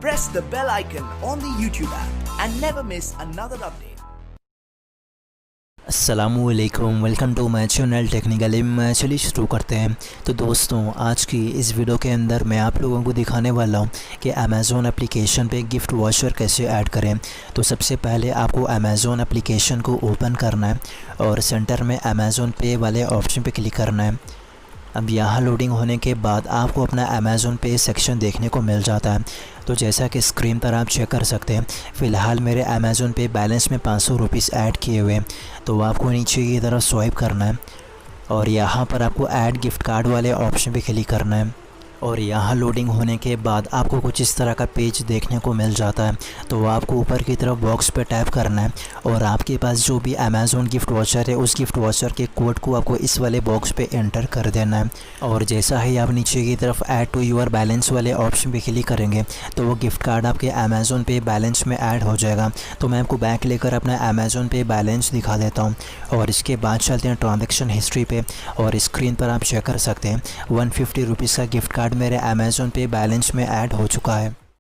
Press the bell icon on the YouTube app and never miss another update. अस्सलामुअलैकुम, welcome to my channel technical Ilm. चलिए शुरू करते हैं। तो दोस्तों, आज की इस वीडियो के अंदर मैं आप लोगों को दिखाने वाला हूं कि अमेज़ॉन एप्लीकेशन पे गिफ्ट वाउचर कैसे ऐड करें। तो सबसे पहले आपको अमेज़ॉन एप्लीकेशन को ओपन करना है और सेंटर में अमेज़ॉन पे वाले ऑप्शन पे क्लिक करना है। अब यहाँ लोडिंग होने के बाद आपको अपना अमेज़ॉन पे सेक्शन देखने को मिल जाता है। तो जैसा कि स्क्रीन पर आप चेक कर सकते हैं, फ़िलहाल मेरे अमेज़ॉन पे बैलेंस में 500 रुपीज़ ऐड किए हुए हैं। तो आपको नीचे की तरफ स्वाइप करना है और यहाँ पर आपको ऐड गिफ्ट कार्ड वाले ऑप्शन पे क्लिक करना है और यहाँ लोडिंग होने के बाद आपको कुछ इस तरह का पेज देखने को मिल जाता है। तो आपको ऊपर की तरफ बॉक्स पे टैप करना है और आपके पास जो भी अमेज़ॉन गिफ्ट वाउचर है उस गिफ्ट वाउचर के कोड को आपको इस वाले बॉक्स पे एंटर कर देना है। और जैसा ही आप नीचे की तरफ ऐड टू योर बैलेंस वाले ऑप्शन पे क्लिक करेंगे तो वो गिफ्ट कार्ड आपके अमेज़ॉन पे बैलेंस में ऐड हो जाएगा। तो मैं आपको बैक लेकर अपना अमेज़ॉन पे बैलेंस दिखा देता हूँ और इसके बाद चलते हैं ट्रांजैक्शन हिस्ट्री पे। और स्क्रीन पर आप चेक कर सकते हैं 150 रुपीज़ का गिफ्ट कार्ड मेरे अमेज़ॉन पे बैलेंस में ऐड हो चुका है।